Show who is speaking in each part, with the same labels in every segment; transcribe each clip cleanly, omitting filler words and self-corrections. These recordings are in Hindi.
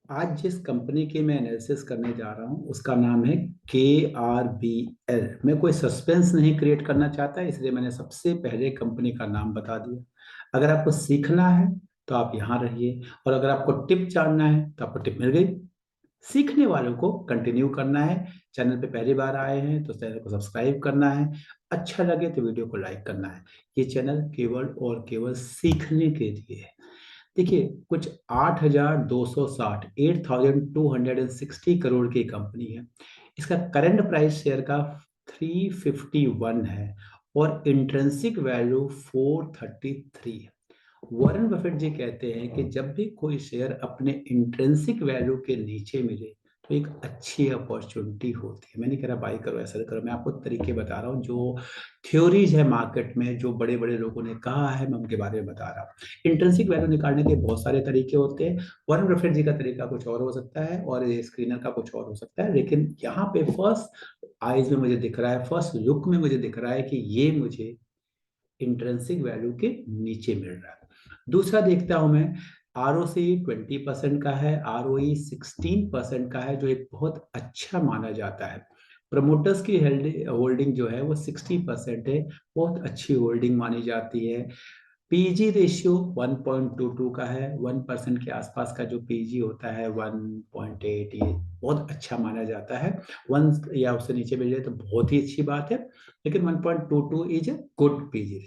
Speaker 1: आज जिस कंपनी की मैं एनालिसिस करने जा रहा हूँ उसका नाम है KRBL। मैं कोई सस्पेंस नहीं क्रिएट करना चाहता, इसलिए मैंने सबसे पहले कंपनी का नाम बता दिया। अगर आपको सीखना है तो आप यहाँ रहिए, और अगर आपको टिप जानना है तो आपको टिप मिल गई। सीखने वालों को कंटिन्यू करना है। चैनल पे पहली बार आए हैं तो चैनल को सब्सक्राइब करना है। अच्छा लगे तो वीडियो को लाइक करना है। ये चैनल केवल और केवल सीखने के लिए है। देखिए, कुछ 8,260 8,260 करोड़ की कंपनी है। इसका करंट प्राइस शेयर का 351 है और इंट्रिंसिक वैल्यू 433 है। वॉरेन बफेट जी कहते हैं कि जब भी कोई शेयर अपने इंट्रिंसिक वैल्यू के नीचे मिले तो एक अच्छी अपॉर्चुनिटी होती है। मैं नहीं कह रहा बाई करो, ऐसा करो, मैं आपको तरीके बता रहा हूँ जो थ्योरीज है मार्केट में, जो बड़े बड़े लोगों ने कहा है, मैं उनके बारे में बता रहा हूँ। इंट्रिंसिक वैल्यू निकालने के बहुत सारे तरीके होते हैं। वॉरेन बफेट जी का तरीका कुछ और हो सकता है और ये स्क्रीनर का कुछ और हो सकता है, लेकिन यहाँ पे फर्स्ट आईज में मुझे दिख रहा है, फर्स्ट लुक में मुझे दिख रहा है कि ये मुझे इंट्रिंसिक वैल्यू के नीचे मिल रहा है। दूसरा देखता हूं मैं, ROC 20% का है, ROE 16% का है, जो एक बहुत अच्छा माना जाता है। प्रमोटर्स की होल्डिंग जो है वो 60% है, बहुत अच्छी होल्डिंग मानी जाती है। पीजी रेशियो 1.22 का है, 1% के आसपास का जो पीजी होता है 1.8, ये बहुत अच्छा माना जाता है। 1 या उससे नीचे मिल जाए तो बहुत ही अच्छी बात है, लेकिन 1.22 is a good PG.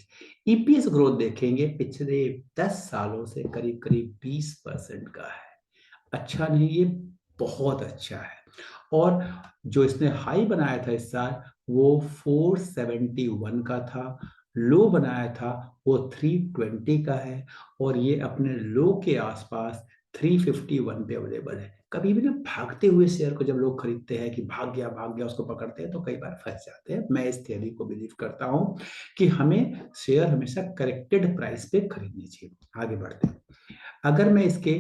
Speaker 1: EPS growth देखेंगे पिछले 10 सालों से करीब करीब 20% का है। अच्छा नहीं, ये बहुत अच्छा है। और जो इसने हाई बनाया था इस साल वो 471 का था, लो बनाया था वो 320 का है, और ये अपने लो के आसपास 351 पे अवेलेबल है। कभी भी ना भागते हुए शेयर को जब लोग खरीदते हैं कि भाग गया उसको पकड़ते हैं तो कई बार फंस जाते हैं। मैं इस थियरी को बिलीव करता हूं कि हमें शेयर हमेशा करेक्टेड प्राइस पे खरीदनी चाहिए। आगे बढ़ते हैं। अगर मैं इसके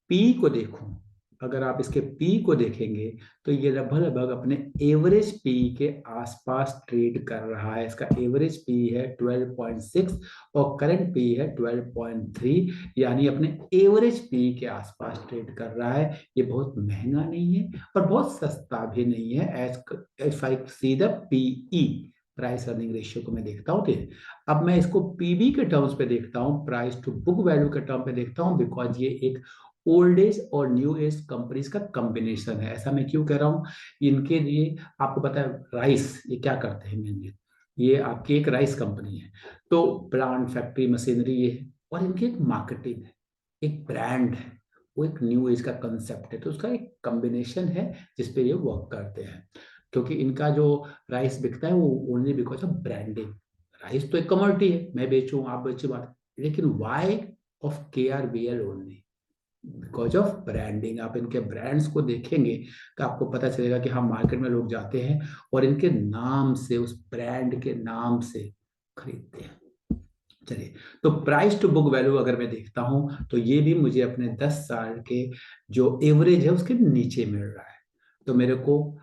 Speaker 1: पी को देखूं, अगर आप इसके पी को देखेंगे तो ये लगभग लगभग अपने एवरेज पी के आसपास ट्रेड कर रहा है। इसका एवरेज पी है 12.6 और करंट पी है 12.3, यानी अपने एवरेज पी के आसपास ट्रेड कर रहा है। ये बहुत महंगा नहीं है और बहुत सस्ता भी नहीं है। As if I see the PE, price earning ratio को मैं देखता हूँ तो अब मैं इसको पीबी के टर्म्स पे देखता हूँ, प्राइस टू बुक वैल्यू के टर्म पे देखता हूँ, बिकॉज ये एक ओल्ड एज और न्यू एज कंपनीज का कॉम्बिनेशन है। ऐसा मैं क्यों कह रहा हूँ? इनके लिए आपको पता है राइस ये क्या करते हैं मेनली, ये आपकी एक राइस कंपनी है, तो प्लांट फैक्ट्री मशीनरी ये है, और इनकी एक मार्केटिंग है, एक ब्रांड है, वो एक न्यू एज का कंसेप्ट है, तो उसका एक कॉम्बिनेशन है जिसपे ये वर्क करते हैं। क्योंकि इनका जो राइस बिकता है वो only because of branding. Rice तो एक कमोडिटी है, मैं बेचूं आप बेचो बात, लेकिन why of KRBL only? Because of branding. आप इनके ब्रांड्स को देखेंगे तो आपको पता चलेगा कि हाँ, मार्केट में लोग जाते हैं और इनके नाम से, उस ब्रांड के नाम से खरीदते हैं। चलिए, तो प्राइस टू बुक वैल्यू अगर मैं देखता हूं तो ये भी मुझे अपने 10 साल के जो एवरेज है उसके नीचे मिल रहा है। तो मेरे को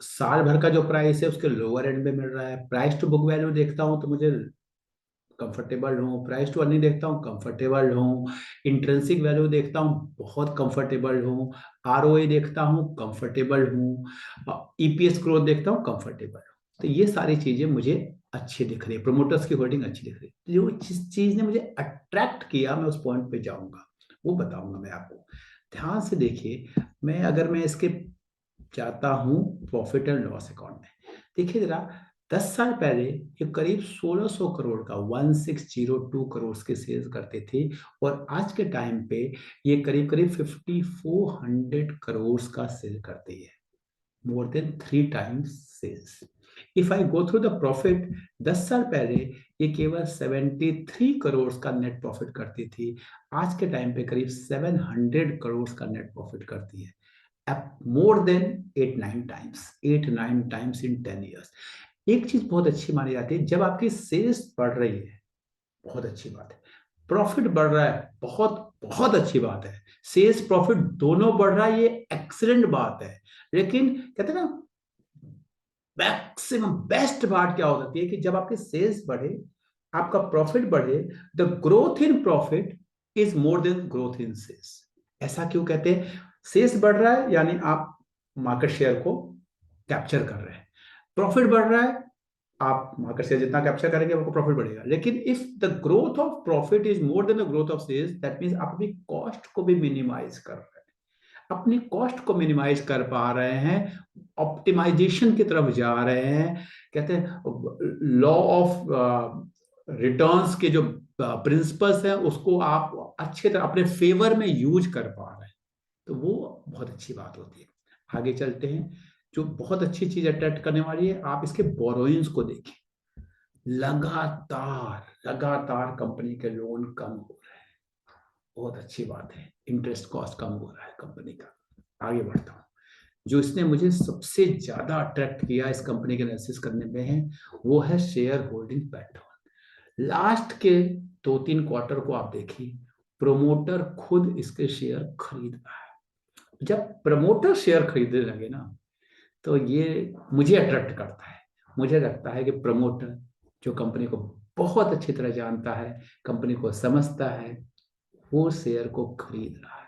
Speaker 1: साल भर का जो प्राइस है उसके लोअर एंड में मिल रहा है। प्राइस टू बुक वैल्यू देखता हूं तो मुझे कंफर्टेबल हूँ, प्राइस टू अर्निंग देखता हूँ कंफर्टेबल हूँ, इंट्रेंसिक वैल्यू देखता हूँ बहुत कंफर्टेबल हूँ, ROE देखता हूँ कंफर्टेबल हूँ, EPS ग्रोथ देखता हूँ कंफर्टेबल हूँ। तो ये सारी चीजें मुझे अच्छी दिख रही है, प्रोमोटर्स की होल्डिंग अच्छी दिख रही है। जो जिस चीज ने मुझे अट्रैक्ट किया मैं उस पॉइंट पे जाऊंगा, वो बताऊंगा मैं आपको। ध्यान से देखिए, मैं इसके जाता हूं प्रॉफिट एंड लॉस अकाउंट में। देखिए जरा, 10 साल पहले ये करीब 1600 करोड़ का, 1602 करोड़ के सेल्स करते थे, और आज के टाइम पे ये करीब करीब 5400 करोड़ का सेल करती है, more than 3 times sales. If I go through the profit, 10 साल पहले ये केवल 73 करोड़ का नेट प्रॉफिट करती थी, आज के टाइम पे करीब 700 करोड़ का नेट प्रॉफिट करती है। More then 8-9 times in 10 years. एक चीज बहुत अच्छी मानी जाती है, जब आपकी सेल्स बढ़ रही है बहुत अच्छी बात है, प्रॉफिट बढ़ रहा है बहुत बहुत अच्छी बात है, सेल्स प्रॉफिट दोनों बढ़ रहा है ये एक्सीलेंट बात है। लेकिन कहते हैं ना, मैक्सिमम बेस्ट पार्ट क्या हो सकती है कि जब आपके सेल्स बढ़े, आपका प्रॉफिट बढ़े, the growth in profit is more than growth in sales. ऐसा क्यों कहते हैं? सेल्स बढ़ रहा है यानी आप मार्केट शेयर को कैप्चर कर रहे हैं, प्रॉफिट बढ़ रहा है, आप मार्केट शेयर जितना कैप्चर करेंगे आपको प्रॉफिट बढ़ेगा। लेकिन if the growth of profit is more than the growth of sales, that means आप अपनी कॉस्ट को भी मिनिमाइज कर रहे हैं, अपनी कॉस्ट को मिनिमाइज कर पा रहे हैं, ऑप्टिमाइजेशन की तरफ जा रहे हैं। कहते हैं लॉ ऑफ रिटर्न्स के जो प्रिंसिपल्स हैं उसको आप अच्छे तरह अपने फेवर में यूज कर पा रहे हैं, तो वो बहुत अच्छी बात होती है। आगे चलते हैं। जो बहुत अच्छी चीज अट्रैक्ट करने वाली है, आप इसके बोरोइंग्स को देखें। लगातार लगातार कंपनी के लोन कम हो रहे हैं, बहुत अच्छी बात है। इंटरेस्ट कॉस्ट कम हो रहा है कंपनी का। आगे बढ़ता हूँ। जो इसने मुझे सबसे ज्यादा अट्रैक्ट किया इस कंपनी के एनालिसिस करने में है, वो है शेयर होल्डिंग पैटर्न। लास्ट के 2-3 क्वार्टर को आप देखिए, प्रोमोटर खुद इसके शेयर खरीद रहा है। जब प्रमोटर शेयर खरीदने लगे ना, तो ये मुझे अट्रैक्ट करता है। मुझे लगता है कि प्रमोटर जो कंपनी को बहुत अच्छी तरह जानता है, कंपनी को समझता है, वो शेयर को खरीद रहा है।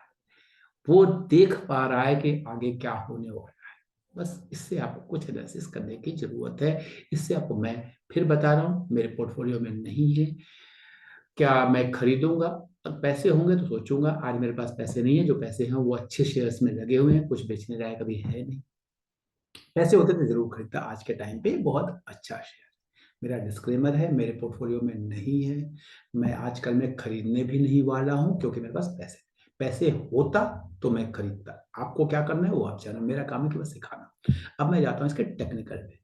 Speaker 1: वो देख पा रहा है कि आगे क्या होने वाला है। बस इससे आपको कुछ एनालिसिस करने की जरूरत है। इससे आपको मैं फिर बता रहा हूँ, मेरे पोर्टफोलियो में नहीं है। क्या मैं खरीदूंगा? पैसे होंगे तो सोचूंगा। आज मेरे पास पैसे नहीं है, जो पैसे हैं वो अच्छे शेयर्स में लगे हुए हैं, कुछ बेचने लायक अभी है नहीं। पैसे होते तो जरूर खरीदता। आज के टाइम पे बहुत अच्छा शेयर। मेरा डिस्क्लेमर है, मेरे पोर्टफोलियो में नहीं है। मैं आजकल में खरीदने भी नहीं वाला हूं, क्योंकि मेरे पास पैसे पैसे होता तो मैं खरीदता। आपको क्या करना है वो आप जानो, मेरा काम है केवल सिखाना। अब मैं जाता हूँ इसके टेक्निकल पे।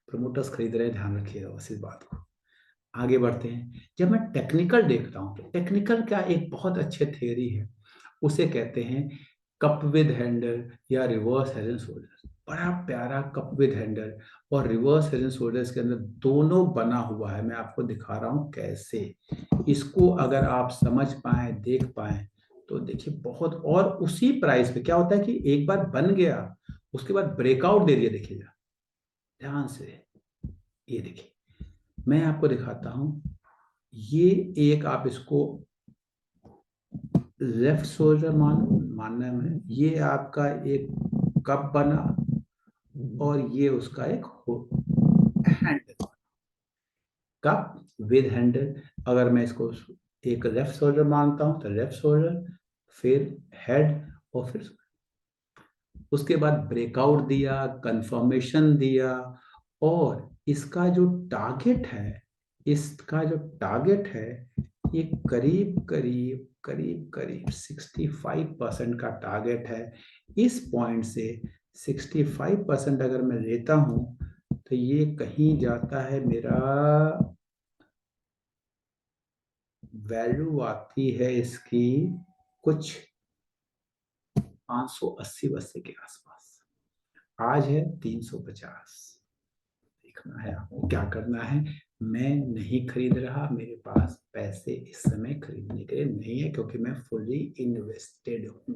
Speaker 1: प्रमोटर्स खरीद रहे हैं, ध्यान रखिएगा बस इस बात को। आगे बढ़ते हैं। जब मैं टेक्निकल देखता हूँ, तो टेक्निकल का एक बहुत अच्छे थियरी है, उसे कहते हैं कप विद हैंडल या रिवर्स हेड एंड शोल्डर। बड़ा प्यारा कप विद हैंडल और रिवर्स हेड एंड शोल्डर्स के अंदर दोनों बना हुआ है। मैं आपको दिखा रहा हूं कैसे। इसको अगर आप समझ पाए, देख पाए, तो देखिए बहुत। और उसी प्राइस पे क्या होता है कि एक बार बन गया, उसके बाद ब्रेकआउट दे दिया। देखिएगा ध्यान से, ये देखिए मैं आपको दिखाता हूं। ये एक, आप इसको लेफ्ट शोल्डर मानना है, ये आपका एक कप बना और ये उसका एक हैंडल। Cup with handle. अगर मैं इसको एक लेफ्ट शोल्डर मानता हूं तो लेफ्ट शोल्डर, फिर हेड, और फिर उसके बाद ब्रेकआउट दिया, कंफर्मेशन दिया। और इसका जो टारगेट है, इसका जो टारगेट है, ये करीब करीब करीब करीब 65% का टारगेट है। इस पॉइंट से 65% अगर मैं लेता हूं, तो ये कहीं जाता है, मेरा वैल्यू आती है इसकी कुछ 580 वस्से के आसपास। आज है 350। देखना है आपको क्या करना है। मैं नहीं खरीद रहा, मेरे पास पैसे इस समय खरीदने के लिए नहीं है, क्योंकि मैं फुल्ली इन्वेस्टेड हूं।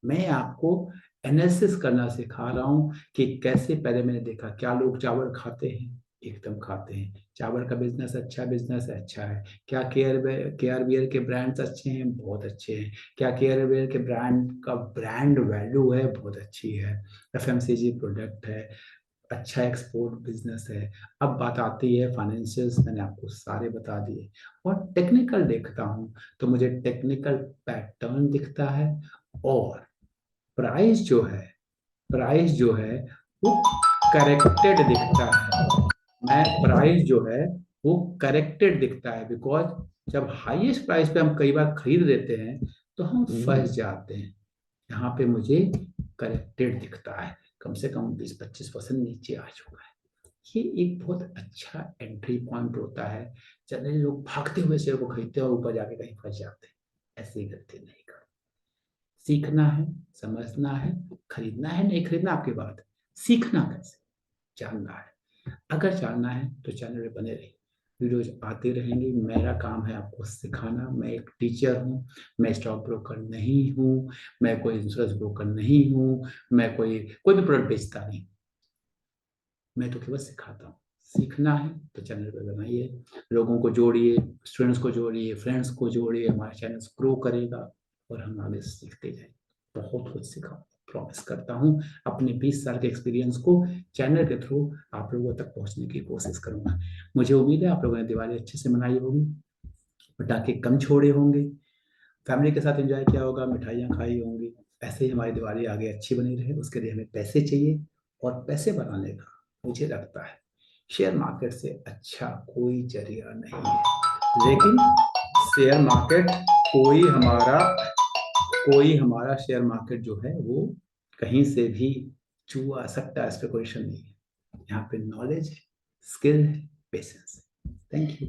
Speaker 1: मैं आपको एनालिसिस करना सिखा रहा हूं कि कैसे। पहले मैंने देखा क्या लोग चावल खाते हैं, एकदम खाते हैं। चावल का बिजनेस अच्छा, बिजनेस अच्छा है। क्या केयर वेयर के ब्रांड्स अच्छे हैं? बहुत अच्छे हैं। क्या केयर वेयर के ब्रांड का ब्रांड वैल्यू है? बहुत अच्छी है। एफएमसीजी प्रोडक्ट है, अच्छा एक्सपोर्ट बिजनेस है। अब बात आती है फाइनेंशियल्स, मैंने आपको सारे बता दिए। और टेक्निकल देखता हूं, तो मुझे टेक्निकल पैटर्न दिखता है। और प्राइस जो है, प्राइस जो है वो करेक्टेड दिखता है। मैं प्राइस जो है वो करेक्टेड दिखता है, बिकॉज जब हाईएस्ट प्राइस पे हम कई बार खरीद लेते हैं तो हम फंस जाते हैं। यहाँ पे मुझे करेक्टेड दिखता है, कम से कम 20-25% नीचे आ चुका है। ये एक बहुत अच्छा एंट्री पॉइंट होता है। जनरली लोग भागते हुए शेयर को खरीदते हैं और ऊपर जाके कहीं फंस जाते हैं। ऐसे ही गलती नहीं कर। सीखना है, समझना है, खरीदना है नहीं खरीदना आपकी बात है। सीखना कैसे, जानना है। अगर जानना है तो चैनल में बने रहिए, वीडियोज आते रहेंगे। मेरा काम है आपको सिखाना। मैं एक टीचर हूँ, मैं स्टॉक ब्रोकर नहीं हूँ, मैं कोई इंश्योरेंस ब्रोकर नहीं हूँ, मैं कोई कोई भी प्रोडक्ट बेचता नहीं। मैं तो केवल सिखाता हूँ। सीखना है तो चैनल पर बनाइए, लोगों को जोड़िए, स्टूडेंट्स को जोड़िए, फ्रेंड्स को जोड़िए। हमारा चैनल ग्रो करेगा और हम आगे सीखते जाएंगे। बहुत कुछ सीखा, प्रॉमिस करता हूँ। अपने 20 साल के एक्सपीरियंस को चैनल के थ्रू आप लोगों तक पहुंचने की कोशिश करूंगा। मुझे उम्मीद है आप लोगों ने दिवाली अच्छे से मनाई होगी, पटाखे कम छोड़े होंगे, फैमिली के साथ एंजॉय किया होगा, मिठाइयाँ खाई होंगी। ऐसे ही हमारी दिवाली आगे अच्छी बनी रहे, उसके लिए हमें पैसे चाहिए, और पैसे बनाने का मुझे लगता है शेयर मार्केट से अच्छा कोई जरिया नहीं है। लेकिन शेयर मार्केट कोई हमारा शेयर मार्केट जो है वो कहीं से भी चुआ सकता, स्पेकुलेशन नहीं है। यहाँ पे knowledge, skill, patience. Thank you.